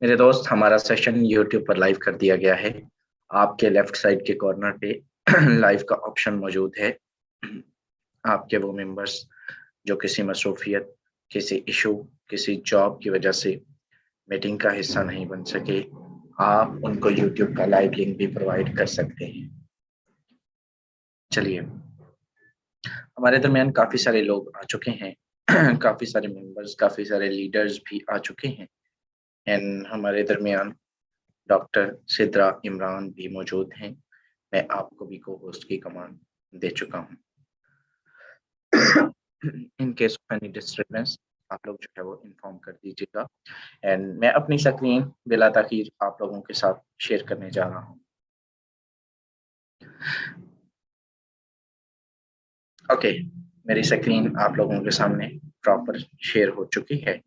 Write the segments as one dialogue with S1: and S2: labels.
S1: मेरे दोस्त, हमारा सेशन YouTube पर लाइव कर दिया गया है। आपके लेफ्ट साइड के कॉर्नर पे लाइव का ऑप्शन मौजूद है। आपके वो मेंबर्स जो किसी मसरूफियत, किसी इशू, किसी जॉब की वजह से मीटिंग का हिस्सा नहीं बन सके, आप उनको YouTube का लाइव लिंक भी प्रोवाइड कर सकते हैं। चलिए, हमारे दरमियान काफ़ी सारे लोग आ चुके हैं। काफ़ी सारे मेंबर्स, काफ़ी सारे लीडर्स भी आ चुके हैं। एंड हमारे दरमियान डॉक्टर सिद्रा इमरान भी मौजूद हैं। मैं आपको भी को होस्ट की कमांड दे चुका हूँ। In case of any disturbance आप लोग जो है वो इन्फॉर्म कर दीजिएगा। एंड मैं अपनी स्क्रीन बिला ताखीर आप लोगों के साथ शेयर करने जा रहा हूँ। ओके, मेरी स्क्रीन आप लोगों के सामने प्रॉपर शेयर हो चुकी है।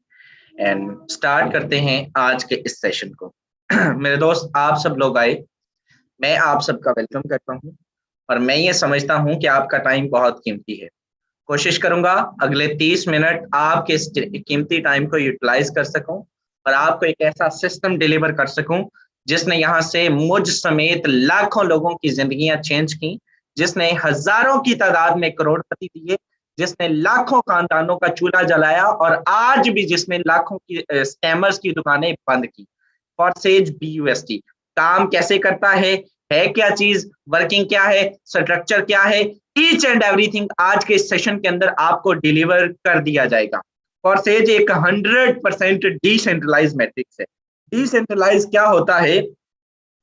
S1: एंड स्टार्ट करते हैं आज के इस सेशन को। मेरे दोस्त, आप सब लोग आए, मैं आप सबका वेलकम करता हूँ। और मैं ये समझता हूँ कि आपका टाइम बहुत कीमती है। कोशिश करूंगा अगले 30 मिनट आपके इस कीमती टाइम को यूटिलाइज कर सकूं और आपको एक ऐसा सिस्टम डिलीवर कर सकूं जिसने यहाँ से मुझ समेत लाखों लोगों की जिंदगियां चेंज की, जिसने हजारों की तादाद में करोड़पति दिए, जिसने लाखों खानदानों का चूल्हा जलाया और आज भी जिसने लाखों की स्कैमर्स की दुकानें बंद की। फॉरसेज BUST काम कैसे करता है क्या चीज, वर्किंग क्या है, स्ट्रक्चर क्या है, ईच एंड एवरीथिंग आज के सेशन के अंदर आपको डिलीवर कर दिया जाएगा। फॉरसेज एक 100% डिसेंट्रलाइज मैट्रिक्स है। डिसेंट्रलाइज क्या होता है?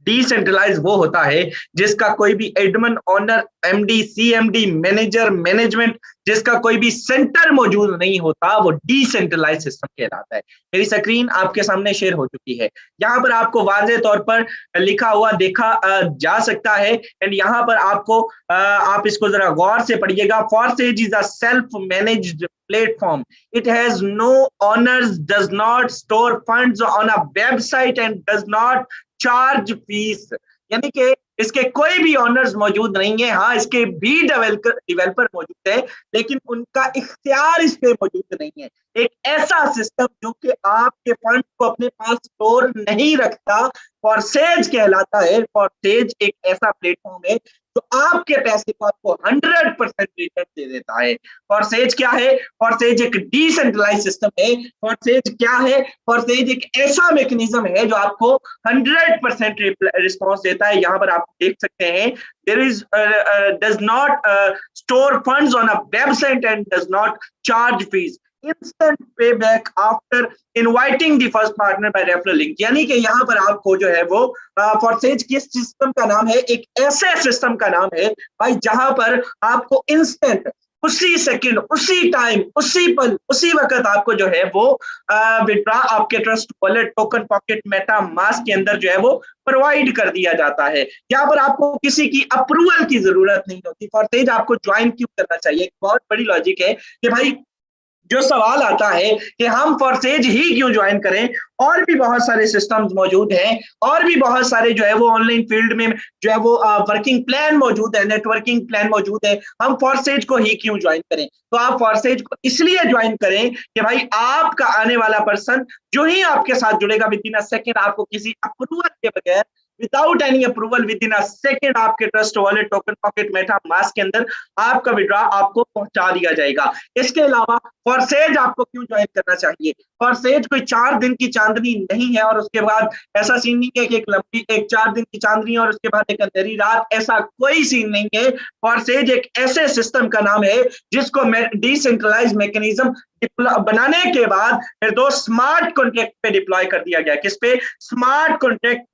S1: डिसेंट्रलाइज वो होता है जिसका कोई भी admin, owner, MD, CMD, manager, management, जिसका कोई भी सेंटर मौजूद नहीं होता, वो डिसेंट्रलाइज सिस्टम कहलाता है। मेरी स्क्रीन आपके सामने शेयर हो चुकी है। यहाँ पर आपको वाज़ेह तौर पर लिखा हुआ देखा जा सकता है। एंड यहाँ पर आपको आप इसको जरा गौर से पढ़िएगा। Forsage is a self managed platform. It has no owners, does not store funds on a website and does not charge fees. यानी कि इसके कोई भी ऑनर्स मौजूद नहीं है। हाँ, इसके भी डेवलपर मौजूद है, लेकिन उनका इख्तियार इस पे मौजूद नहीं है। एक ऐसा सिस्टम जो कि आपके फंड को अपने पास स्टोर नहीं रखता, फॉरसेज कहलाता है। फॉरसेज एक ऐसा प्लेटफॉर्म है जो आपके पैसे को आपको 100% रिटर्न दे देता है। फॉरसेज क्या है? फॉरसेज एक डिसेंट्रलाइज सिस्टम है। फॉरसेज क्या है? फॉरसेज एक ऐसा मैकेनिज्म है जो आपको 100% रिस्पॉन्स देता है। यहाँ पर आप देख सकते हैं, there is does not store funds on a website and does not charge fees. Instant payback after inviting the first partner by referral link. यानी कि यहाँ पर आपको जो है वो फॉरसेज किस सिस्टम का नाम है? एक ऐसे सिस्टम का नाम है भाई जहां पर आपको इंस्टेंट, उसी सेकंड, उसी टाइम, उसी पल, उसी वक्त आपको जो है वो विड्रॉ आपके Trust Wallet, TokenPocket, MetaMask के अंदर जो है वो प्रोवाइड कर दिया जाता है। यहाँ पर आपको किसी की अप्रूवल की जरूरत नहीं होती। फॉरसेज आपको ज्वाइन क्यों करना चाहिए? एक बहुत बड़ी लॉजिक है कि भाई जो सवाल आता है कि हम फॉरसेज ही क्यों ज्वाइन करें, और भी बहुत सारे सिस्टम्स मौजूद हैं, और भी बहुत सारे जो है वो ऑनलाइन फील्ड में जो है वो वर्किंग प्लान मौजूद है, नेटवर्किंग प्लान मौजूद है, हम फॉरसेज को ही क्यों ज्वाइन करें? तो आप फॉरसेज को इसलिए ज्वाइन करें कि भाई आपका आने वाला पर्सन जो ही आपके साथ जुड़ेगा, विद इन अ सेकेंड, आपको किसी अप्रूवल के बगैर, without any approval, within a second आपके Trust Wallet, TokenPocket, MetaMask के अंदर आपका विड्रॉ आपको पहुंचा दिया जाएगा। इसके अलावा फॉरसेज आपको क्यों ज्वाइन करना चाहिए? फॉरसेज कोई 4 दिन की चांदनी नहीं है और उसके बाद ऐसा सीन नहीं है कि एक लंबी, एक 4 दिन की चांदनी और उसके बाद एक अंधेरी रात, ऐसा कोई सीन नहीं है। फॉरसेज एक ऐसे सिस्टम का नाम है जिसको डिसेंट्रलाइज मैकेनिज्म बनाने के बाद फिर 2 स्मार्ट कॉन्ट्रैक्ट पे डिप्लॉय कर दिया गया। किस पे? Smart contract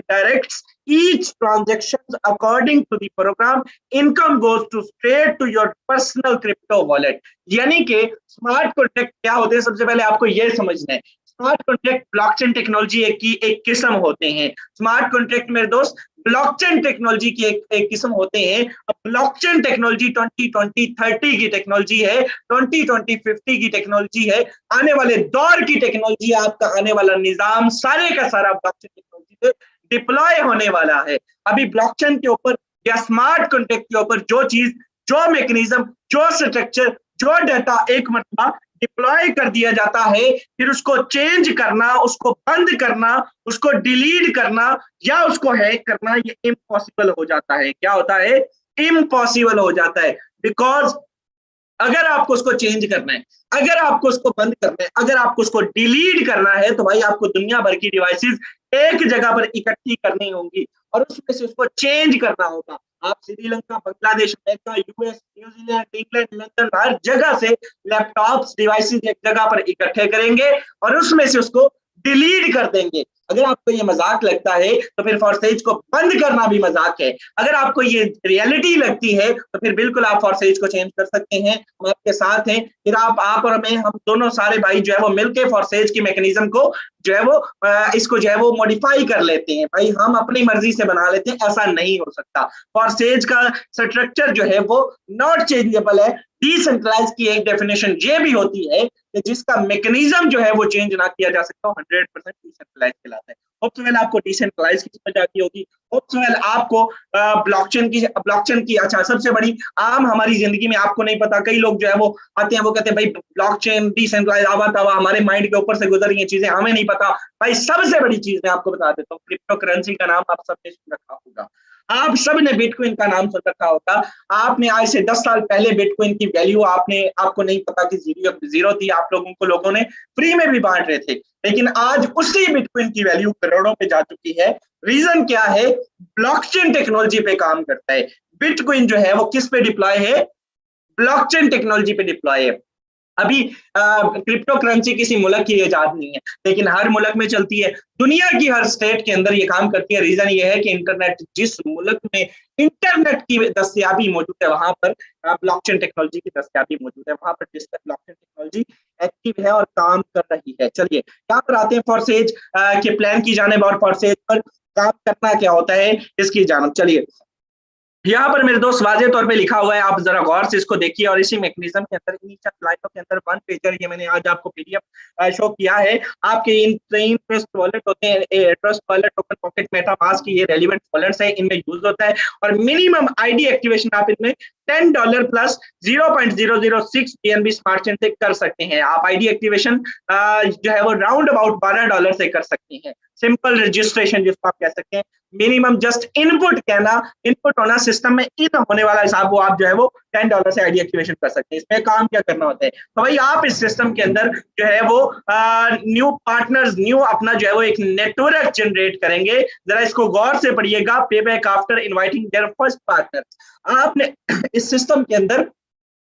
S1: directs each transaction according to the program, income goes to straight to your personal crypto wallet. यानी कि स्मार्ट कॉन्ट्रैक्ट क्या होते हैं? सबसे पहले आपको यह समझना है, स्मार्ट कॉन्ट्रैक्ट ब्लॉकचेन टेक्नोलॉजी की एक किस्म होते हैं। स्मार्ट कॉन्ट्रैक्ट मेरे दोस्त ब्लॉकचेन टेक्नोलॉजी की एक किस्म होते हैं। ब्लॉकचेन टेक्नोलॉजी 2020-30 की टेक्नोलॉजी है, 2020-50 की टेक्नोलॉजी है। आने वाले दौर की टेक्नोलॉजी, आपका आने वाला निजाम सारे का सारा ब्लॉकचेन टेक्नोलॉजी पे डिप्लॉय होने वाला है। अभी ब्लॉकचेन के ऊपर या स्मार्ट कॉन्ट्रैक्ट के ऊपर जो चीज, जो मैकेनिज्म, जो स्ट्रक्चर, जो डाटा एक मरतबा डिप्लॉय कर दिया जाता है, फिर उसको चेंज करना, उसको बंद करना, उसको डिलीट करना या उसको हैक करना, ये इम्पॉसिबल हो जाता है। क्या होता है? इम्पॉसिबल हो जाता है। बिकॉज अगर आपको उसको चेंज करना है, अगर आपको उसको बंद करना है, अगर आपको उसको डिलीट करना है, तो भाई आपको दुनिया भर की डिवाइसेस एक जगह पर इकट्ठी करनी होंगी और उसमें से उसको चेंज करना होगा। आप Sri Lanka, Bangladesh, America, US, New Zealand, England, London, हर जगह से लैपटॉप्स, डिवाइसेस एक जगह पर इकट्ठे करेंगे और उसमें से उसको डिलीट कर देंगे। अगर आपको ये मजाक लगता है तो फिर फॉरसेज को बंद करना भी मजाक है। अगर आपको ये रियलिटी लगती है तो फिर बिल्कुल आप फॉरसेज को चेंज कर सकते हैं, हम आपके साथ हैं। फिर आप और मैं, हम दोनों सारे भाई जो है वो मिलके फॉरसेज की मैकेनिज्म को जो है वो इसको जो है वो मॉडिफाई कर लेते हैं। भाई हम अपनी मर्जी से बना लेते हैं, ऐसा नहीं हो सकता। फॉरसेज का स्ट्रक्चर जो है वो नॉट चेंजेबल है। डिसेंट्रलाइज की एक डेफिनेशन ये भी होती है कि जिसका मैकेनिज्म जो है वो चेंज ना किया जा सकता, 100% डिसेंट्रलाइज कहलाता है। होप्स वेल आपको डिसेंट्रलाइज की समझ आती होगी। होप्स वेल आपको ब्लॉकचेन की अच्छा सबसे बड़ी आम हमारी जिंदगी में आपको नहीं पता, कई लोग जो है वो आते हैं, वो कहते हैं भाई ब्लॉकचेन डिसेंट्रलाइज आवा तवा हमारे माइंड के ऊपर से गुजर रही है चीजें, हमें नहीं पता। भाई सबसे बड़ी चीज मैं आपको बता देता हूँ, क्रिप्टो करेंसी का नाम आप सबने सुन रखा होगा, आप सब ने बिटकॉइन का नाम सुन रखा होगा। आपने आज से 10 साल पहले बिटकॉइन की वैल्यू आपको नहीं पता कि जीरो थी, आप लोगों ने फ्री में भी बांट रहे थे, लेकिन आज उसी बिटकॉइन की वैल्यू करोड़ों पे जा चुकी है। रीजन क्या है? ब्लॉकचेन टेक्नोलॉजी पे काम करता है। बिटकॉइन जो है वो किस पे डिप्लॉय है? ब्लॉकचेन टेक्नोलॉजी पे डिप्लॉय है। अभी क्रिप्टो करेंसी किसी मुल्क की इजाद नहीं है, लेकिन हर मुल्क में चलती है, दुनिया की हर स्टेट के अंदर ये काम करती है। रीजन ये है कि इंटरनेट, जिस मुल्क में इंटरनेट की दस्तयाबी मौजूद है वहां पर ब्लॉकचेन टेक्नोलॉजी की दस्तयाबी मौजूद है, वहां पर ब्लॉकचेन टेक्नोलॉजी एक्टिव है और काम कर रही है। चलिए यहाँ पर आते हैं फॉरसेज के प्लान की जानिब और फॉरसेज पर काम करना क्या होता है इसकी जानिब। चलिए यहाँ पर मेरे दोस्त वाजे तौर पे लिखा हुआ है, आप जरा गौर से इसको देखिए और इसी मैकेनिज्म के अंदर इनिशियल लाइनों के अंदर वन पेजर ये मैंने आज आपको पीडीएफ शो किया है। आपके इन तीन ट्रस्ट वॉलेट होते हैं, trust Wallet, token pocket, MetaMask की ये रेलिवेंट वॉलेट्स है, इनमें यूज होता है और मिनिमम आईडी एक्टिवेशन आप इनमें $10 प्लस 0.006 BNB स्मार्ट चेन से कर सकते हैं। आप आईडी एक्टिवेशन जो है वो राउंड अबाउट $12 से कर सकते हैं। सिंपल रजिस्ट्रेशन जिसको आप कह सकते हैं, मिनिमम जस्ट इनपुट कहना, इनपुट होना, सिस्टम में इन होने वाला हिसाब वो आप जो है वो $10 से आईडी एक्टिवेशन कर सकते हैं। इसमें काम क्या करना होता है? तो भाई आप इस सिस्टम के अंदर जो है वो न्यू पार्टनर्स, न्यू अपना जो है वो एक नेटवर्क जनरेट करेंगे। जरा इसको गौर से पढ़िएगा, pay back after inviting their first partner. आपने इस सिस्टम के अंदर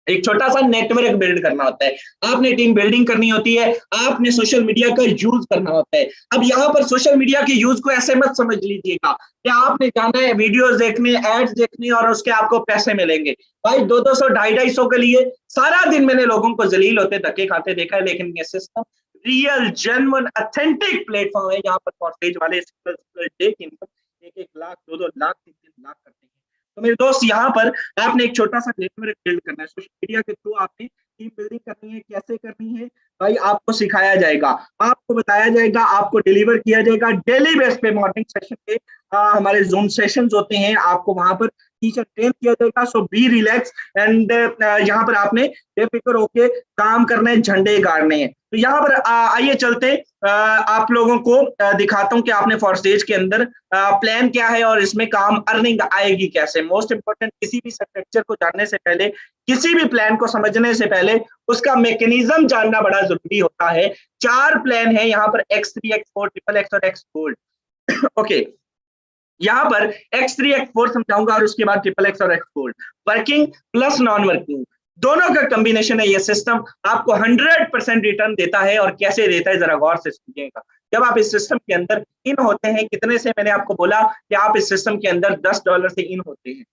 S1: एक छोटा सा नेटवर्क बिल्ड करना होता है, आपने टीम बिल्डिंग करनी होती है, आपने सोशल मीडिया का यूज करना होता है। अब यहाँ पर सोशल मीडिया के यूज को ऐसे मत समझ लीजिएगा कि आपने जाना है वीडियोस देखने, एड्स देखने और उसके आपको पैसे मिलेंगे। भाई 200 250 के लिए सारा दिन मैंने लोगों को जलील होते धक्के खाते देखा है, लेकिन ये system real genuine authentic platform है। यहाँ पर फॉरसेज वाले 1 लाख 2 लाख 3 लाख करते हैं। तो मेरे दोस्त यहाँ पर आपने एक छोटा सा नेटवर्क बिल्ड करना है, सोशल मीडिया के थ्रू आपने टीम बिल्डिंग करनी है। कैसे करनी है भाई? आपको सिखाया जाएगा, आपको बताया जाएगा, आपको डिलीवर किया जाएगा डेली बेस पे। मॉर्निंग सेशन पे हमारे जूम सेशंस होते हैं, आपको वहां पर टीचर ट्रेन किया जाएगा। सो बी रिलैक्स एंड यहाँ पर आपने बेफिक्र होके काम करना है, झंडे गाड़ने हैं। तो यहाँ पर आइए चलते आप लोगों को दिखाता हूँ कि आपने फॉरसेज के अंदर प्लान क्या है और इसमें काम अर्निंग आएगी कैसे। मोस्ट इंपोर्टेंट, किसी भी स्ट्रक्चर को जानने से पहले, किसी भी प्लान को समझने से पहले उसका मैकेनिज्म जानना बड़ा जरूरी होता है। 4 प्लान है यहाँ पर, X3, X4, XXX और X गोल्ड। ओके, यहाँ पर X3, X4 समझाऊंगा और उसके बाद XXX और X gold. Working plus non working दोनों का कॉम्बिनेशन है ये सिस्टम, आपको 100% रिटर्न देता है। और कैसे देता है जरा गौर से सुनिएगा। जब आप इस सिस्टम के अंदर इन होते हैं, कितने से मैंने आपको बोला कि आप इस सिस्टम के अंदर $10 से इन होते हैं,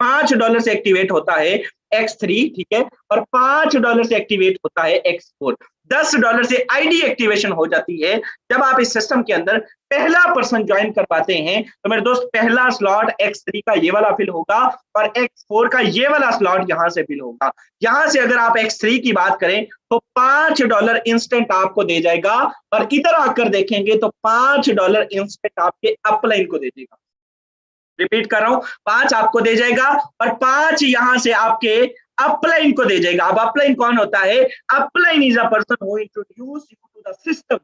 S1: $5 से एक्टिवेट होता है X3, ठीक है, और $5 से एक्टिवेट होता है X4। $10 से आईडी एक्टिवेशन हो जाती है। जब आप इस सिस्टम के अंदर पहला पर्सन ज्वाइन कर पाते हैं तो मेरे दोस्त पहला स्लॉट X3 का ये वाला फिल होगा और X4 का ये वाला स्लॉट यहां से फिल होगा। यहां से अगर आप X3 की बात करें तो $5 इंस्टेंट आपको दे जाएगा और इधर आकर देखेंगे तो $5 इंस्टेंट आपके अपलाइन को दे देगा। रिपीट कर रहा हूं, 5 आपको दे जाएगा और 5 यहां से आपके अपलाइन को दे जाएगा। अब अपलाइन कौन होता है? Upline is a person who introduce you to the system.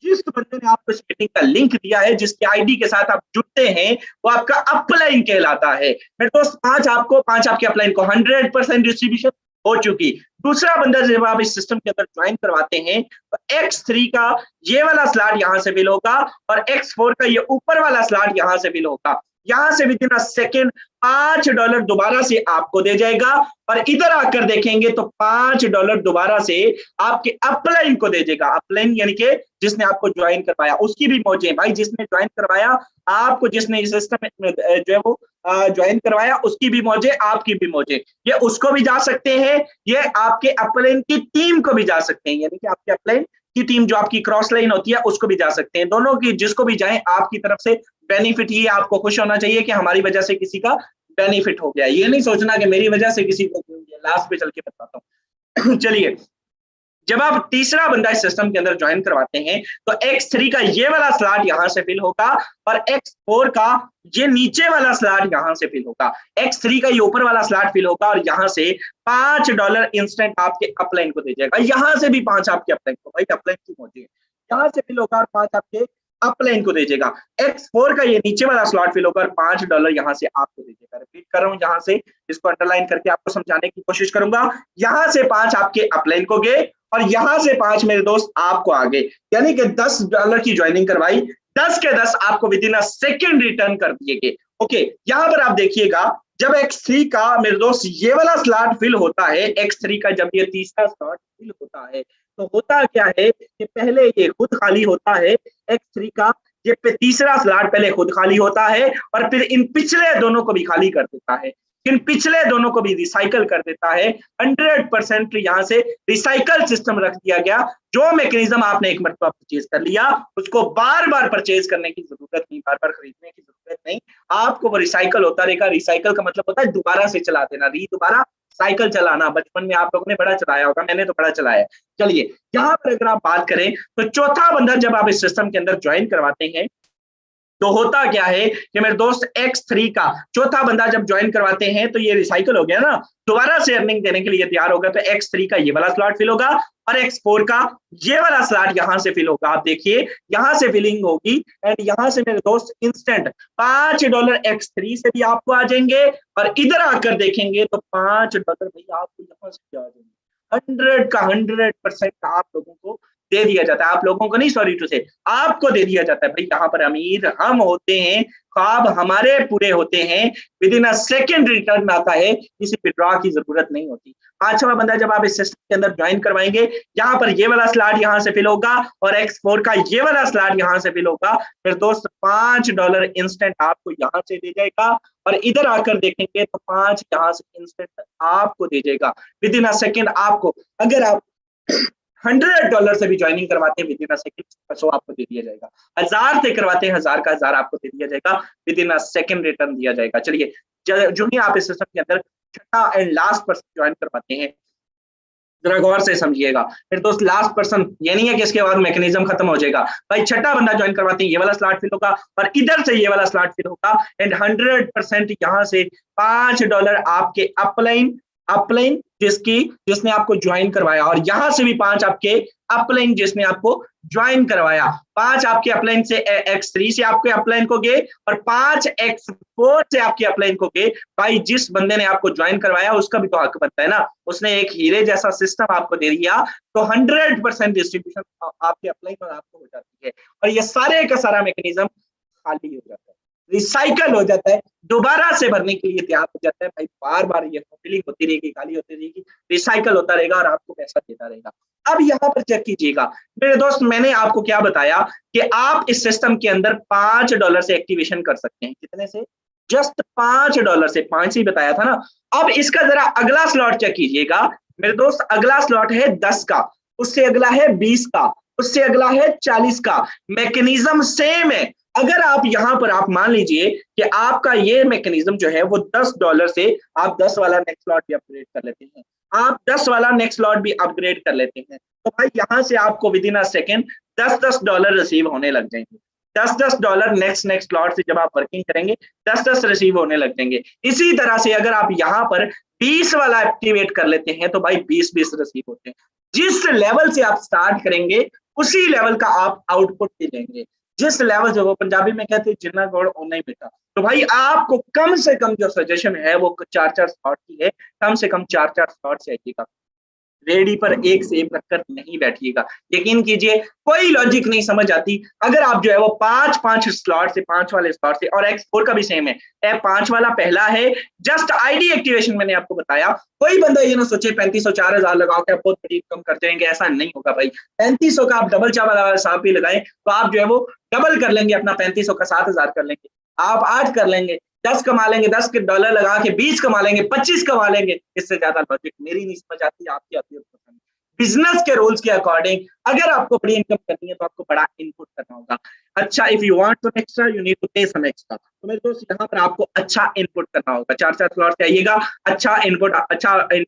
S1: जिस बंदे ने आपको इस मीटिंग का लिंक दिया है, जिसके आईडी के साथ आप जुड़ते हैं, वो आपका अपलाइन कहलाता है। मेरे दोस्त पांच आपके अपलाइन को 100% डिस्ट्रीब्यूशन हो चुकी। दूसरा बंदा जब आप इस सिस्टम के अंदर ज्वाइन करवाते हैं तो X3 का ये वाला स्लॉट यहां से फिल होगा और X4 का ये ऊपर वाला स्लॉट यहां से फिल होगा। यहां से विद इन अ सेकेंड $5 दोबारा से आपको दे जाएगा और इधर आकर देखेंगे तो $5 दोबारा से आपके अपलाइन को दे देगा। अपलाइन यानी कि जिसने आपको ज्वाइन करवाया उसकी भी मौजें भाई, जिसने ज्वाइन करवाया आपको, जिसने इस सिस्टम में जो है वो ज्वाइन करवाया उसकी भी मौजें, आपकी भी मौजें। ये उसको भी जा सकते हैं, ये आपके अपलाइन की टीम को भी जा सकते हैं, यानी कि आपके अपलाइन की टीम जो आपकी क्रॉस लाइन होती है उसको भी जा सकते हैं। दोनों की जिसको भी जाए आपकी तरफ से बेनिफिट ही, आपको खुश होना चाहिए कि हमारी वजह से किसी का बेनिफिट हो गया। ये नहीं सोचना कि मेरी वजह से किसी को, लास्ट पे चल के बताता हूँ। चलिए, जब आप तीसरा बंदा इस सिस्टम के अंदर ज्वाइन करवाते हैं तो X3 का ये वाला स्लॉट यहां से फिल होगा और X4 का ये नीचे वाला स्लॉट यहां से फिल होगा। X3 का ये ऊपर वाला स्लॉट फिल होगा और यहां से $5 इंस्टेंट आपके अपलाइन को दे जाएगा। यहां से भी 5 आपके अपलाइन को, भाई अपलाइन की मौजी है, यहां से फिल होगा और 5 आपके अपलाइन को दे जाएगा। X4 का ये नीचे वाला स्लॉट फिल होगा और $5 यहां से आपको दे जाएगा। रिपीट कर रहा हूं, यहां से इसको अंडरलाइन करके आपको समझाने की कोशिश करूंगा। यहां से 5 आपके अपलाइन को गए और यहां से 5 मेरे दोस्त आपको आ गए, यानी कि $10 की ज्वाइनिंग करवाई, 10 के 10 आपको with in a second return कर दिए गए। ओके, यहां पर आप देखिएगा जब X3 का मेरे दोस्त ये वाला स्लॉट फिल होता है, X3 का जब ये तीसरा स्लॉट फिल होता है तो होता क्या है कि पहले ये खुद खाली होता है। X3 का ये तीसरा स्लॉट पहले खुद खाली होता है और फिर इन पिछले दोनों को भी खाली कर देता है, इन पिछले दोनों को भी रिसाइकल कर देता है। 100% यहाँ से रिसाइकल सिस्टम रख दिया गया। जो मैकेनिज्म आपने एक मरतबा परचेज कर लिया उसको बार बार परचेज करने की जरूरत नहीं, बार बार खरीदने की जरूरत नहीं, आपको वो रिसाइकल होता रहेगा। रिसाइकल का मतलब होता है दोबारा से चला देना, दोबारा साइकिल चलाना। बचपन में आप लोगों ने बड़ा चलाया होगा, मैंने तो बड़ा चलाया। चलिए, यहाँ पर अगर आप बात करें तो चौथा बंदा जब आप इस सिस्टम के अंदर ज्वाइन करवाते हैं तो होता क्या है कि मेरे दोस्त X3 का चौथा बंदा जब ज्वाइन करवाते हैं तो ये रिसाइकल हो गया ना, दोबारा से अर्निंग देने के लिए तैयार होगा। तो X3 का ये वाला स्लॉट फिल होगा और X4 का ये वाला स्लॉट यहां से फिल होगा। आप देखिए यहां से फिलिंग होगी एंड यहां से मेरे दोस्त इंस्टेंट $5 X3 से भी आपको आ जाएंगे और इधर आकर देखेंगे तो $5 भाई आपको यहां से आ जाएंगे। 100 का 100% आप लोगों को दे दिया जाता है। आप लोगों को नहीं, सॉरी टू से, आपको दे दिया जाता है। भाई यहाँ पर अमीर हम होते हैं, ख्वाब हमारे पूरे होते हैं, with in a second return आता है, किसी विड्रॉ की जरूरत नहीं होती। पांचवा बंदा जब आप इस सिस्टम के अंदर ज्वाइन करवाएंगे, यहाँ पर ये वाला स्लॉट यहाँ से फिल होगा और X4 का ये वाला स्लॉट यहाँ से फिल होगा। फिर दोस्त $5 इंस्टेंट आपको यहाँ से दे जाएगा और इधर आकर देखेंगे तो 5 यहाँ से इंस्टेंट आपको दे जाएगा विद इन अ सेकेंड। आपको अगर आप $100 से भी ज्वाइनिंग करवाते हैं विद इन अ सेकंड, सो आपको दे दिया जाएगा। 1000 से करवाते हैं 1000 का 1000 आपको दे दिया जाएगा, with in a second return दिया जाएगा। चलिए, जो ही आप इस सिस्टम के अंदर छठा एंड लास्ट पर्सन ज्वाइन करवाते हैं, जरा गौर से समझिएगा। फिर दोस्त लास्ट पर्सन ये नहीं है कि इसके बाद मैकेनिज्म खत्म हो जाएगा। भाई छठा बंदा ज्वाइन करवाते हैं, ये वाला स्लॉट फिल होगा और इधर से ये वाला स्लॉट फिल होगा एंड 100% यहाँ से $5 आपके अपलाइन जिसने आपको ज्वाइन करवाया और यहां से भी 5 आपके अपलाइन जिसने आपको ज्वाइन करवाया। 5 आपके अपलाइन से X3 से आपके अपलाइन को गए और 5 X4 से आपके अपलाइन को गए। भाई जिस बंदे ने आपको ज्वाइन करवाया उसका भी तो हक बनता है ना, उसने एक हीरे जैसा सिस्टम आपको दे दिया, तो 100% डिस्ट्रीब्यूशन आपके अपलाइन और आपको हो जाती है और ये सारे का सारा मैकेनिज्म खाली हो जाता है, रिसाइकल हो जाता है, दोबारा से भरने के लिए तैयार हो जाता है। भाई बार बार ये फिलिंग होती रहेगी, खाली होती रहेगी, रिसाइकल होता रहेगा और आपको पैसा देता रहेगा। अब यहाँ पर चेक कीजिएगा मेरे दोस्त, मैंने आपको क्या बताया कि आप इस सिस्टम के अंदर $5 से एक्टिवेशन कर सकते हैं। कितने से? जस्ट $5 से, 5 ही बताया था ना। अब इसका जरा अगला स्लॉट चेक कीजिएगा मेरे दोस्त। अगला स्लॉट है 10 का, उससे अगला है 20 का, उससे अगला है 40 का। मैकेनिज्म सेम है। अगर आप यहाँ पर आप मान लीजिए कि आपका ये मैकेनिज्म जो है वो $10 से आप 10 वाला नेक्स्ट स्लॉट भी अपग्रेड कर लेते हैं, आप 10 वाला नेक्स्ट स्लॉट भी अपग्रेड कर लेते हैं, तो भाई यहाँ से आपको with in a second $10 receive होने लग जाएंगे। $10 नेक्स्ट स्लॉट से जब आप वर्किंग करेंगे 10 रिसीव होने लग जाएंगे। इसी तरह से अगर आप यहाँ पर 20 वाला एक्टिवेट कर लेते हैं तो भाई 20 रिसीव होते हैं। जिस लेवल से आप स्टार्ट करेंगे उसी लेवल का आप आउटपुट भी लेंगे। जिस लेवल से, वो पंजाबी में कहते हैं जिन्ना गौड़ ओना ही बेटा। तो भाई आपको कम से कम जो सजेशन है वो 4 स्लॉट की है, कम से कम 4 स्लॉट से आइएगा। रेडी पर एक सेब रखकर नहीं बैठिएगा। यकीन कीजिए कोई लॉजिक नहीं समझ आती अगर आप जो है वो 5 स्लॉट से, 5 वाले स्लॉट से, और X4 का भी सेम है। 5 वाला पहला है, जस्ट आईडी एक्टिवेशन मैंने आपको बताया। कोई बंदा ये ना सोचे 3500 4000 लगा के आप बहुत बड़ी इनकम कर जाएंगे, ऐसा नहीं होगा भाई। 3500 का आप डबल चावल साहब भी लगाएं तो आप जो है वो डबल कर लेंगे अपना, 3500 का 7000 कर लेंगे। आप 8 कर लेंगे, 10 कमा लेंगे, $10 लगा के 20 कमा लेंगे, 25 कमा लेंगे। इससे ज्यादा लॉजिक मेरी नहीं समझ आती, आपकी आती है। बिजनेस के रूल्स के अकॉर्डिंग अगर आपको बड़ी इनकम करनी है तो आपको बड़ा इनपुट करना होगा। अच्छा, if you want some extra you need to pay some extra. तो मेरे दोस्त यहाँ पर आपको अच्छा इनपुट करना होगा। 4 स्लॉट से आइएगा, अच्छा इनपुट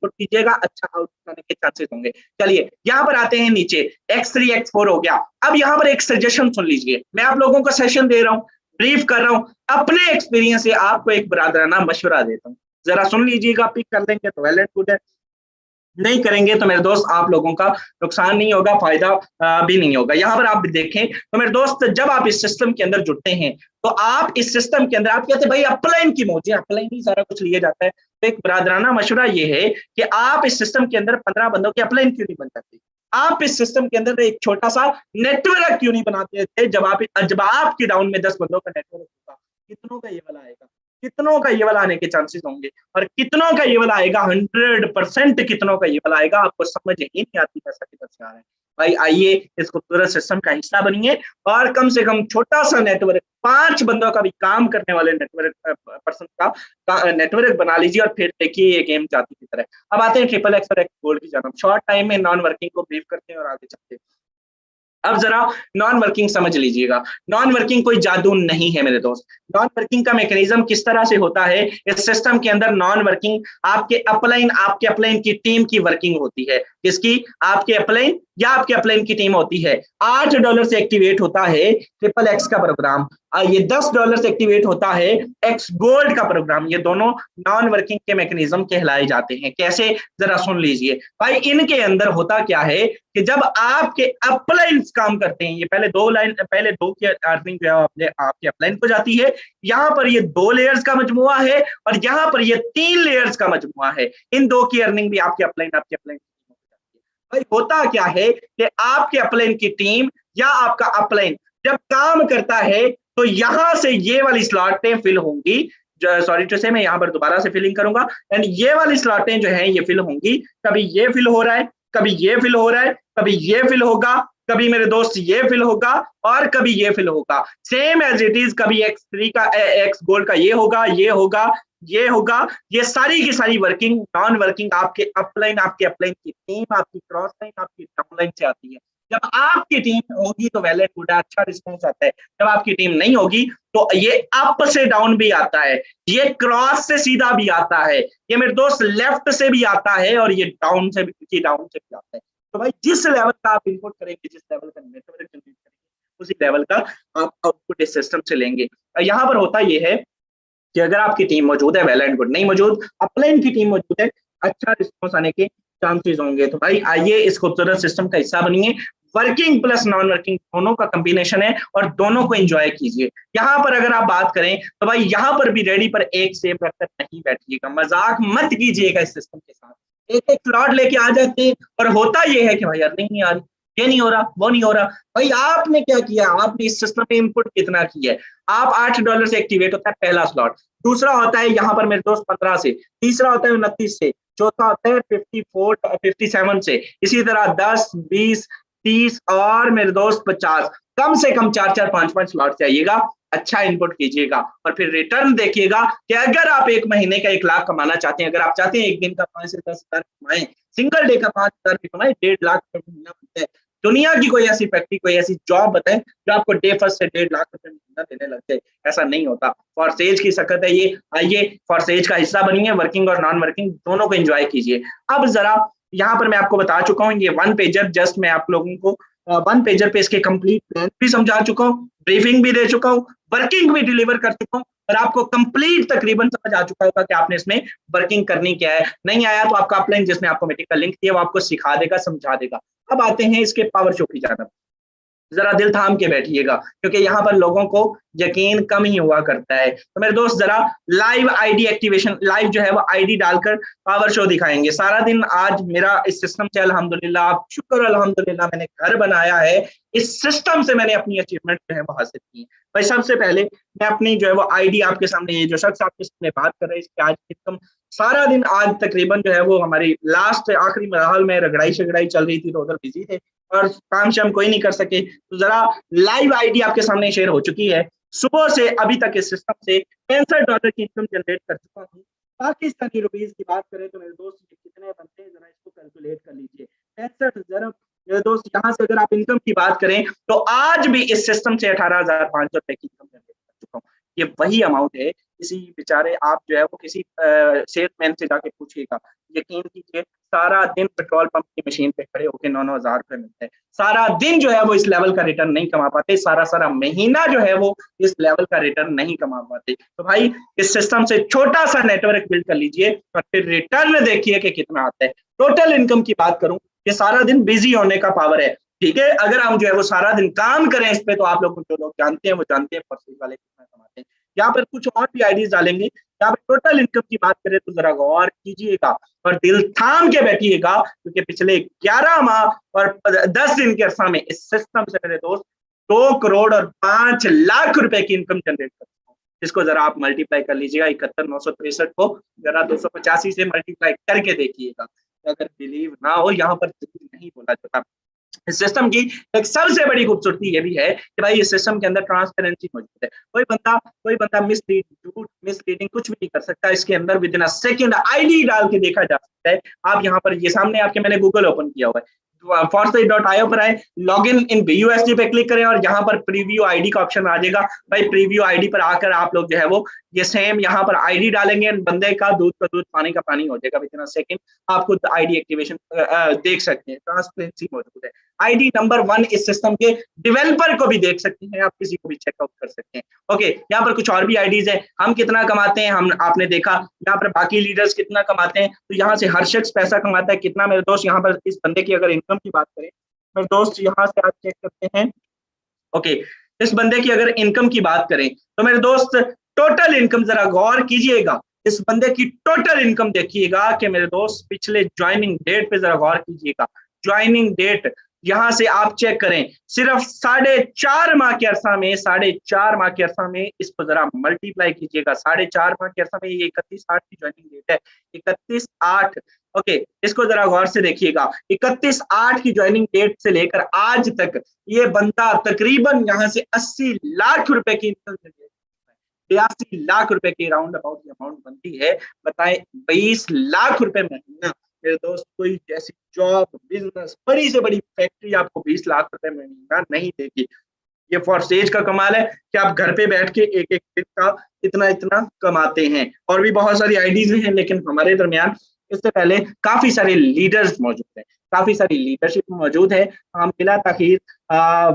S1: कीजिएगा, अच्छा आउटपुट आने के चांसेस होंगे। चलिए यहाँ पर आते हैं नीचे, X3 X4 हो गया। अब यहाँ पर एक सजेशन सुन लीजिए, मैं आप लोगों को सेशन दे रहा हूँ, ब्रीफ कर रहा हूँ, अपने एक्सपीरियंस से आपको एक बरादराना मशवरा देता हूँ, जरा सुन लीजिएगा। पिक कर लेंगे तो वेल एंड गुड है, नहीं करेंगे तो मेरे दोस्त आप लोगों का नुकसान नहीं होगा, फायदा भी नहीं होगा। यहाँ पर आप देखें तो मेरे दोस्त, जब आप इस सिस्टम के अंदर जुड़ते हैं तो आप इस सिस्टम के अंदर आप कहते हैं भाई अपलाइन की मौज है, अपलाइन ही सारा कुछ लिया जाता है। तो एक बरादराना मशवरा ये है कि आप इस सिस्टम के अंदर 15 बंदों की अपलाइन क्यों नहीं बन जाती? आप इस सिस्टम के अंदर एक छोटा सा नेटवर्क क्यों नहीं बनाते थे? जब आपके डाउन में 10 बंदों का नेटवर्क होगा, कितनों का ये वाला आएगा? कितनों का ये वाला आने के चांसेस होंगे? और कितनों का ये वाला आएगा? 100% कितनों का ये वाला आएगा? आपको समझ ही नहीं आती पैसा किधर से आ रहा है। भाई आइए इस खूबसूरत सिस्टम का हिस्सा बनिए और कम से कम छोटा सा नेटवर्क, 5 बंदों का भी काम करने वाले नेटवर्क पर्सन का नेटवर्क बना लीजिए और फिर देखिए ये गेम जाती की तरह। अब आते हैं ट्रिपल एक्स और एक्स गोल्ड की जानब। शॉर्ट टाइम में नॉन वर्किंग को ब्रीफ करते हैं और आगे चलते हैं। अब जरा नॉन वर्किंग समझ लीजिएगा। नॉन वर्किंग कोई जादू नहीं है मेरे दोस्त। नॉन वर्किंग का मैकेनिज्म किस तरह से होता है? इस सिस्टम के अंदर नॉन वर्किंग आपके अपलाइन की टीम की वर्किंग होती है। किसकी? आपके अपलाइन या आपके अपलाइन की टीम होती है। $8 से एक्टिवेट होता है ट्रिपल एक्स का प्रोग्राम, ये $10 से एक्टिवेट होता है एक्स गोल्ड का प्रोग्राम। ये दोनों नॉन वर्किंग के मैकेनिज्म कहलाए जाते हैं। कैसे? जरा सुन लीजिए भाई। इनके अंदर होता क्या है कि जब आपके अपलाइंस काम करते हैं, ये पहले दो की अर्निंग जो है आपके अपलाइन को जाती है। यहाँ पर ये 2 लेयर्स का मजमुआ है और यहाँ पर ये 3 लेयर्स का मजमुआ है। इन 2 की अर्निंग भी आपके अपलाइन भाई। होता क्या है कि आपके अपलाइन की टीम या आपका अपलाइन जब काम करता है तो यहां से ये वाली स्लॉटें फिल होंगी। सॉरी टू से, मैं यहाँ पर दोबारा से फिलिंग करूंगा एंड ये वाली स्लॉटें जो है ये फिल होंगी। कभी ये फिल हो रहा है, कभी ये फिल हो रहा है, कभी ये फिल होगा, कभी मेरे दोस्त ये फिल होगा और कभी ये फिल होगा। सेम एज इट इज, कभी X3 का एक्स गोल्ड का ये होगा, ये होगा, ये होगा। ये सारी की सारी वर्किंग नॉन वर्किंग आपके अपलाइन की टीम, आपकी क्रॉस लाइन, आपकी डाउनलाइन से आती है। जब आपकी टीम होगी तो वैलिड गुड, अच्छा रिस्पॉन्स आता है। जब आपकी टीम नहीं होगी तो ये अप से डाउन भी आता है, ये क्रॉस से सीधा भी आता है, ये मेरे दोस्त लेफ्ट से भी आता है और ये डाउन से भी आता है। तो भाई जिस लेवल का आप इनपुट करेंगे, जिस लेवल का नेटवर्क जनरेट करेंगे, उसी लेवल का आप आउटपुट इस सिस्टम से लेंगे। यहाँ पर होता ये है कि अगर आपकी टीम मौजूद है वेल एंड गुड, नहीं मौजूद, अपलाइन की टीम मौजूद है, अच्छा रिस्पॉन्स आने के चांसेस होंगे। तो भाई आइए इस खूबसूरत सिस्टम का हिस्सा बनिए। वर्किंग प्लस नॉन वर्किंग दोनों का कॉम्बिनेशन है और दोनों को एंजॉय कीजिए। यहाँ पर अगर आप बात करें तो भाई यहाँ पर भी रेडी पर एक सेब रखकर नहीं बैठिएगा, मजाक मत कीजिएगा इस सिस्टम के साथ। एक स्लॉट लेके आ जाते हैं और होता ये है कि भाई अर्निंग नहीं आ रही, ये नहीं हो रहा, वो नहीं हो रहा। भाई आपने क्या किया? आपने इस सिस्टम में इनपुट कितना किया है? आप $8 से एक्टिवेट होता है पहला स्लॉट, दूसरा होता है यहाँ पर मेरे दोस्त 15 से, तीसरा होता है 29 से, चौथा होता है 57 से, इसी तरह 10, 20, 30 और मेरे दोस्त 50। कम से कम 4 5 स्लॉट से आइएगा, अच्छा इनपुट कीजिएगा और फिर रिटर्न देखिएगा कि अगर आप एक महीने का 1 लाख कमाना चाहते हैं, अगर आप चाहते हैं एक दिन का 5 से 10 हजार कमाएं, सिंगल डे का 5 हजार कमाएं, 1.5 लाख महीना बनता है। दुनिया की कोई ऐसी फैक्ट्री, कोई ऐसी जॉब बताएं जो आपको डे फर्स्ट से 1.5 लाख रुपए महीना देने लग जाए? ऐसा नहीं होता। फॉरसेज की सकत है ये। आइए फॉरसेज का हिस्सा बनिए, वर्किंग और नॉन वर्किंग दोनों को एंजॉय कीजिए। अब जरा यहाँ पर मैं आपको बता चुका हूँ, ये 1 पेजर, जस्ट मैं आप लोगों को 1 पेजर पे इसके कंप्लीट प्लान भी समझा चुका हूँ। ब्रीफिंग भी दे चुका हूँ, वर्किंग भी डिलीवर कर चुका हूँ, और आपको कंप्लीट तकरीबन समझ आ चुका होगा कि आपने इसमें वर्किंग करनी क्या है। नहीं आया तो आपका अपलाइन जिसने आपको मीटिंग का लिंक दिया वो आपको सिखा देगा, समझा देगा। अब आते हैं इसके पावर शो की जानब। जरा दिल थाम के बैठिएगा, क्योंकि यहाँ पर लोगों को यकीन कम ही हुआ करता है। तो मेरे दोस्त जरा लाइव आईडी एक्टिवेशन, लाइव जो है वो आईडी डालकर पावर शो दिखाएंगे सारा दिन। आज मेरा इस सिस्टम से अल्हम्दुलिल्लाह, आप शुक्र अल्हम्दुलिल्लाह, मैंने घर बनाया है, इस सिस्टम से मैंने अपनी अचीवमेंट जो है वो हासिल की है। भाई सबसे पहले मैं अपनी जो है वो आईडी आपके सामने, ये जो शख्स आपके सामने बात कर रहे हैं, इसकी आज इनकम सारा दिन, आज तकरीबन जो है वो हमारी लास्ट आखिरी मरहल में रगड़ाई शगड़ाई चल रही थी, तो उधर बिजी थे और काम शाम कोई नहीं कर सके। तो जरा लाइव आईडी आपके सामने शेयर हो चुकी है। सुबह से अभी तक इस सिस्टम से $65 की इनकम जनरेट कर चुका हूँ। पाकिस्तानी रुपीज की बात करें तो मेरे दोस्त कितने बनते हैं, जरा इसको कैलकुलेट कर लीजिए। 65,000 मेरे दोस्त, यहाँ से अगर आप इनकम की बात करें तो आज भी इस सिस्टम से 18,500 रुपए की इनकम जनरेट कर चुका हूँ। ये वही अमाउंट है, किसी बेचारे आप जो है वो किसी सेल्समैन से जाके पूछिएगा, यकीन कीजिए सारा दिन पेट्रोल पंप की मशीन पे खड़े होकर 9-9 हजार रुपए मिलते हैं। सारा दिन जो है वो इस लेवल का रिटर्न नहीं कमा पाते, सारा महीना जो है वो इस लेवल का रिटर्न नहीं कमा पाते। तो भाई इस सिस्टम से छोटा सा नेटवर्क बिल्ड कर लीजिए और फिर रिटर्न देखिए कि कितना आता है। टोटल इनकम की बात करूं, ये सारा दिन बिजी होने का पावर है, ठीक है। अगर हम जो है वो सारा दिन काम करें इस पे, तो आप लोग जो लोग जानते हैं वो जानते हैं परसेंट वाले कितना कमाते हैं। यहाँ पर कुछ और भी आईडीज डालेंगे। यहाँ पर टोटल इनकम की बात करें तो जरा गौर कीजिएगा और दिल थाम के बैठिएगा, क्योंकि पिछले 11 माह और 10 दिन के अरसा में इस सिस्टम से मेरे दोस्त 2 करोड़ और 5 लाख रुपए की इनकम जनरेट कर चुका हूं। इसको जरा आप मल्टीप्लाई कर लीजिएगा, 71,963 को जरा 285 से मल्टीप्लाई करके देखिएगा। अगर बिलीव ना हो, यहाँ पर नहीं बोला जाता। इस सिस्टम की एक सबसे बड़ी खूबसूरती ये भी है कि भाई इस सिस्टम के अंदर ट्रांसपेरेंसी मौजूद है। कोई बंदा मिसलीडिंग कुछ भी नहीं कर सकता। इसके अंदर with in a second ID डाल के देखा जा सकता है। आप यहाँ पर ये सामने आपके, मैंने गूगल ओपन किया हुआ है, force.io पर आए, लॉगिन इन BUSD पे क्लिक करें और यहाँ पर प्रीव्यू आईडी का ऑप्शन आ जाएगा। भाई प्रीव्यू आईडी पर आकर आप लोग जो है वो ये सेम यहाँ पर आईडी डालेंगे, बंदे का दूध का दूध पानी का पानी हो जाएगा। विद इन अ सेकंड आप खुद आईडी एक्टिवेशन देख सकते हैं, ट्रांसपेरेंसी मौजूद है। आईडी नंबर 1 इस सिस्टम के डेवलपर को भी देख सकते हैं, आप किसी को भी चेकआउट कर सकते हैं। ओके, यहाँ पर कुछ और भी आईडीज है। हम कितना कमाते हैं, हम आपने देखा। यहाँ पर बाकी लीडर्स कितना कमाते हैं, तो यहाँ से हर शख्स पैसा कमाता है कितना मेरे दोस्त। यहाँ पर इस बंदे की अगर इनकम की बात करें मेरे दोस्त, यहाँ से आप चेक करते हैं। ओके, इस बंदे की अगर इनकम की बात करें तो मेरे दोस्त टोटल इनकम, जरा गौर कीजिएगा, इस बंदे की टोटल इनकम देखिएगा कि मेरे दोस्त पिछले ज्वाइनिंग डेट पे जरा गौर कीजिएगा। ज्वाइनिंग डेट यहां से आप चेक करें, सिर्फ 4.5 माह के अरसा में, 4.5 माह के अरसा में इसको जरा मल्टीप्लाई कीजिएगा। 4.5 माह के अरसा में ये 31/8 की ज्वाइनिंग डेट है, 31/8। ओके, इसको जरा गौर से देखिएगा। 31/8 की ज्वाइनिंग डेट से लेकर आज तक ये बंदा तकरीबन यहाँ से 80 लाख रुपए की इनकम, 82 लाख रुपए की राउंड अबाउट अमाउंट बनती है। बताएं 20 लाख रुपए महीना मेरे दोस्त, कोई जैसी जॉब, बिजनेस, बड़ी से बड़ी फैक्ट्री आपको 20 लाख रुपए महीना नहीं देगी। ये फॉरसेज का कमाल है कि आप घर पे बैठ के एक एक दिन का इतना इतना कमाते हैं। और भी बहुत सारी आईडीज हैं, लेकिन हमारे दरमियान इससे पहले काफी सारे लीडर्स मौजूद हैं, काफी सारी लीडरशिप मौजूद है। हम बिला ताखीर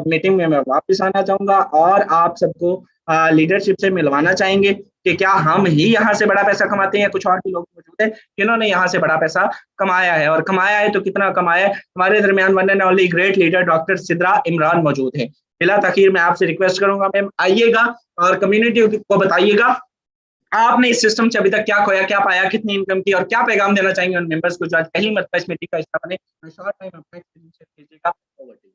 S1: मीटिंग में मैं वापस आना चाहूंगा और आप सबको लीडरशिप से मिलवाना चाहेंगे कि क्या हम ही यहाँ से बड़ा पैसा कमाते हैं, कुछ और भी लोग मौजूद हैं जिन्होंने यहाँ से बड़ा पैसा कमाया है। और कमाया है तो कितना कमाया है। हमारे दरमियान one and only great leader doctor Sidra Imran मौजूद है। बिला ताखीर मैं आपसे रिक्वेस्ट करूंगा, मैम आइएगा और कम्युनिटी को बताइएगा आपने इस सिस्टम से अभी तक क्या खोया, क्या पाया, कितनी इनकम की, और क्या पैगाम देना चाहेंगे उन मेंबर्स को जो आज पहली मरतबा इस मीटिंग का हिस्सा बने। शॉर्ट टाइम अपना एक्सपीरियंस शेयर कीजिएगा। Over to you.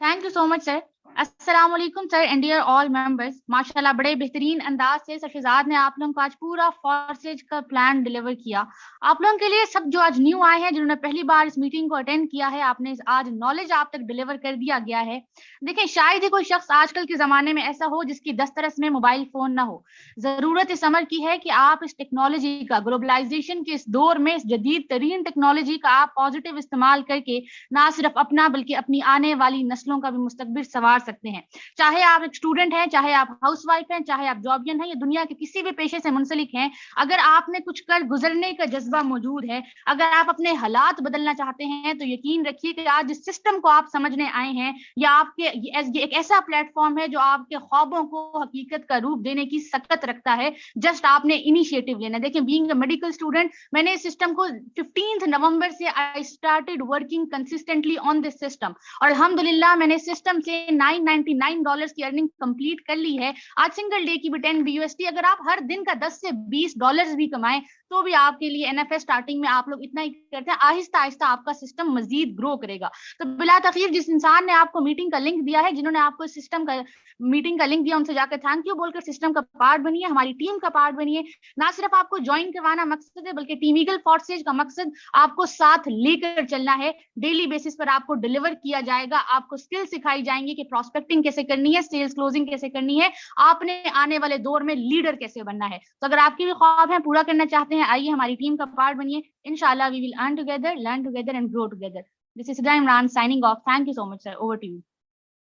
S2: Thank you so much sir. अस्सलाम वालेकुम sir and dear all members. माशाल्लाह बड़े बेहतरीन अंदाज से सर शहजाद ने आप लोगों को आज पूरा फॉरसेज का प्लान डिलीवर किया। आप लोगों के लिए, सब जो आज न्यू आए हैं, जिन्होंने पहली बार इस मीटिंग को अटेंड किया है, आपने आज नॉलेज आप तक डिलीवर कर दिया गया है। देखें, शायद ही कोई शख्स आजकल के जमाने में ऐसा हो जिसकी दस्तरस में मोबाइल फोन ना हो। जरूरत इस अमर की है कि आप इस टेक्नोलॉजी का, ग्लोबलाइजेशन के इस दौर में, इस जदीद तरीन टेक्नोलॉजी का आप पॉजिटिव इस्तेमाल करके ना सिर्फ अपना बल्कि अपनी आने वाली नस्लों का भी मुस्तकबिल सवार सकते हैं। चाहे आप एक स्टूडेंट हैं, चाहे आप हाउसवाइफ हैं, चाहे आप जॉबियन हैं या दुनिया के किसी भी पेशे से मुंसलिक हैं, अगर आपने कुछ कर गुजरने का जज्बा मौजूद है, अगर आप अपने हालात बदलना चाहते हैं, तो यकीन रखिए कि आज जिस सिस्टम को आप समझने आए हैं या आपके ये एक ऐसा प्लेटफॉर्म है जो आपके ख्वाबों को हकीकत का रूप देने की सकत रखता है। जस्ट आपने इनिशिएटिव लेना है। देखिए, बीइंग अ मेडिकल स्टूडेंट, मैंने इस सिस्टम को 15 नवंबर से I started working consistently on this system और अल्हम्दुलिल्लाह मैंने सिस्टम से $999 की अर्निंग कंप्लीट कर ली है। आज सिंगल डे की भी 10 BUSD, अगर आप हर दिन का 10 से $20 भी कमाएं तो भी आपके लिए NFS स्टार्टिंग में आप लोग इतना ही करते हैं, आहिस्ता आहिस्ता आपका सिस्टम मजीद ग्रो करेगा। तो बिला तखीर जिस इंसान ने आपको मीटिंग का लिंक दिया है, जिन्होंने आपको सिस्टम का मीटिंग का लिंक दिया, उनसे जाकर थैंक यू बोलकर सिस्टम का पार्ट बनिए, हमारी टीम का पार्ट बनिए। ना सिर्फ आपको ज्वाइन करवाना मकसद है, बल्कि टीम ईगल फोर्सेज का मकसद आपको साथ लेकर चलना है। डेली बेसिस पर आपको डिलीवर किया जाएगा, आपको स्किल सिखाई जाएंगी कि प्रॉस्पेक्टिंग कैसे करनी है, सेल्स क्लोजिंग कैसे करनी है, आपने आने वाले दौर में लीडर कैसे बनना है। तो अगर आपकी भी ख्वाब है, पूरा करना चाहते हैं, आइए हमारी टीम का पार्ट बनिए। इंशाल्लाह we will earn together, learn together and grow together. This is Sidra Imran signing off. Thank you so much, sir. Over to you.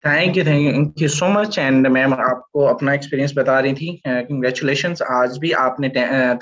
S1: Thank you so much. And ma'am आपको अपना experience बता रही थी, congratulations, आज भी आपने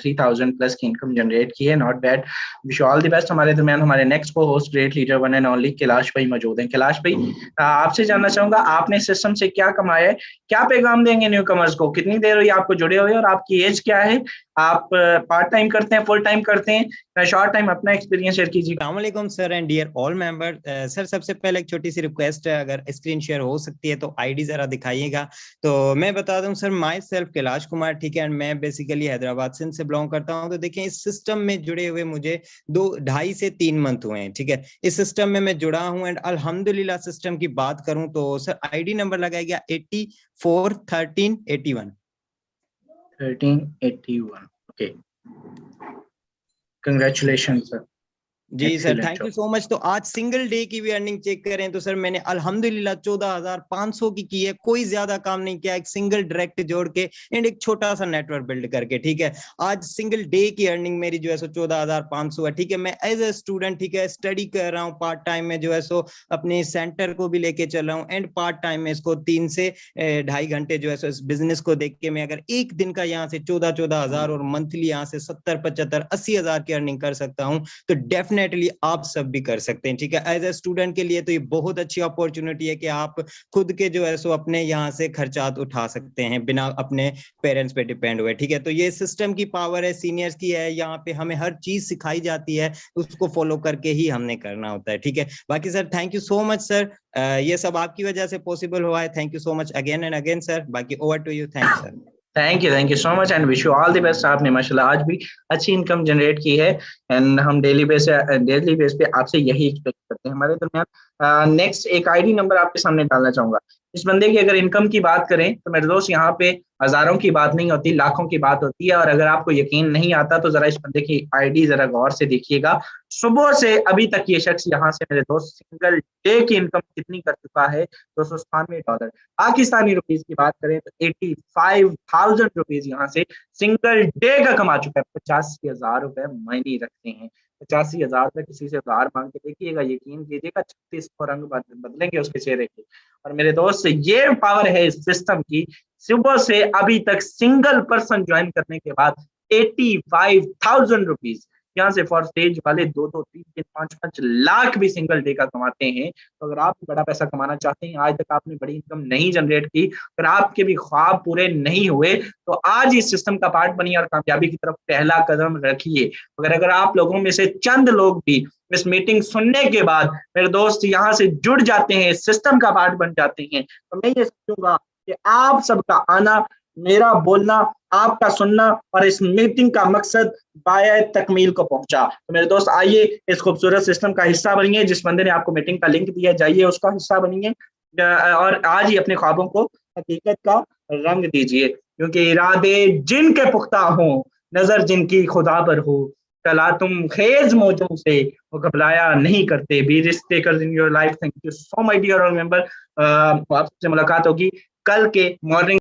S1: 3000 plus की income generate की है, not bad. Wish all the best. हमारे दरमियान हमारे नेक्स्ट को host great leader one and only Kailash भाई मौजूद हैं। कैलाश भाई, आपसे जानना चाहूंगा, आपने सिस्टम से क्या कमाया है, क्या पैगाम देंगे न्यू कमर्स को, कितनी देर हुई आपको जुड़े हुए और आपकी एज क्या है, आप पार्ट टाइम करते हैं, फुल टाइम करते हैं, शॉर्ट टाइम, अपना एक्सपीरियंस शेयर कीजिए।
S3: अस्सलाम वालेकुम sir and dear all member. Sir सबसे पहले एक छोटी सी रिक्वेस्ट है, अगर स्क्रीन शेयर हो सकती है तो आईडी जरा दिखाइएगा। तो मैं बता दूं sir, my self Kailash Kumar, ठीक है, मैं बेसिकली हैदराबाद सिंध से बिलोंग करता हूं। तो देखिए, इस सिस्टम में जुड़े हुए मुझे 2-2.5 से 3 मंथ हुए हैं, ठीक है, इस सिस्टम में मैं जुड़ा हूं। एंड अल्हम्दुलिल्लाह सिस्टम की बात करूं तो सर आईडी नंबर लगाएगा 841381
S1: 1381। Okay, congratulation sir.
S3: जी sir, thank you so much. तो आज सिंगल डे की भी अर्निंग चेक करें तो सर मैंने अल्हम्दुलिल्लाह 14,500 की है, कोई ज्यादा काम नहीं किया, एक सिंगल डायरेक्ट जोड़ के एंड एक छोटा सा नेटवर्क बिल्ड करके, ठीक है। आज सिंगल डे की अर्निंग मेरी जो है सो 14,500 है, ठीक है। मैं एज ए स्टूडेंट, ठीक है, स्टडी कर रहा हूँ, पार्ट टाइम में जो है सो अपने सेंटर को भी लेके चल रहा हूँ एंड पार्ट टाइम में इसको 3 से 2.5 घंटे जो है सो इस बिजनेस को देख के मैं अगर एक दिन का यहाँ से 14,000 और मंथली यहाँ से 70, 75, 80,000 की अर्निंग कर सकता हूँ, तो डेफिनेटली आप सब भी कर सकते हैं, ठीक है। एज ए स्टूडेंट के लिए तो ये बहुत अच्छी अपॉर्चुनिटी है कि आप खुद के जो है सो अपने यहाँ से खर्चात उठा सकते हैं बिना अपने पेरेंट्स पे डिपेंड हुए, ठीक है। तो ये सिस्टम की पावर है, सीनियर्स की है, यहाँ पे हमें हर चीज सिखाई जाती है, उसको फॉलो करके ही हमने करना होता है, ठीक है। बाकी sir thank you so much sir, ये सब आपकी वजह से पॉसिबल हुआ है। Thank you so much again and again sir. बाकी over to you. Thank sir.
S1: Thank you so much and wish you all the best. आपने माशाल्लाह आज भी अच्छी इनकम जनरेट की है एंड हम डेली बेस पे आपसे यही एक्सपेक्ट करते हैं। हमारे दरमियान नेक्स्ट एक आईडी नंबर आपके सामने डालना चाहूंगा। इस बंदे की अगर इनकम की बात करें तो मेरे दोस्त, यहाँ पे हजारों की बात नहीं होती, लाखों की बात होती है। और अगर आपको यकीन नहीं आता तो जरा इस बंदे की आईडी जरा गौर से देखिएगा। सुबह से अभी तक ये शख्स यहाँ से मेरे दोस्त सिंगल डे की इनकम कितनी कर चुका है, $297। पाकिस्तानी रुपीज की बात करें तो 85,000 रुपीज यहाँ से सिंगल डे का कमा चुका है। 85,000 रुपए मायने रखते हैं। 85,000 रुपए किसी से उधार मांग के देखिएगा, यकीन कीजिएगा 36 रंग बदलेंगे उसके चेहरे के। और मेरे दोस्त, ये पावर है इस सिस्टम की। सुबह से अभी तक सिंगल पर्सन ज्वाइन करने के बाद 85,000 रुपीज यहाँ से फॉर स्टेज वाले 2-2, 3-3, 5-5 लाख भी सिंगल डे का कमाते हैं। तो अगर आप बड़ा पैसा कमाना चाहते हैं, आज तक आपने बड़ी इनकम नहीं जनरेट की, अगर आपके भी ख्वाब पूरे नहीं हुए, तो आज इस सिस्टम का पार्ट बनिए और कामयाबी की तरफ पहला कदम रखिए। अगर आप लोगों में से चंद लोग भी इस मीटिंग सुनने के बाद मेरे दोस्त यहाँ से जुड़ जाते हैं, इस सिस्टम का पार्ट बन जाते हैं, तो मैं ये समझूंगा कि आप सबका आना, मेरा बोलना, आपका सुनना और इस मीटिंग का मकसद बाय तकमील को पहुंचा। तो मेरे दोस्त, आइए इस खूबसूरत सिस्टम का हिस्सा बनिए। जिस बंदे ने आपको मीटिंग का लिंक दिया, जाइए उसका हिस्सा बनिए और आज ही अपने ख्वाबों को हकीकत का रंग दीजिए। क्योंकि इरादे जिनके पुख्ता हों, नजर जिनकी खुदा पर हो, कला तुम खेज मौजों से वो घबराया नहीं करते। Be risk takers in your life. Thank you so much dear member. आपसे मुलाकात होगी कल के मॉर्निंग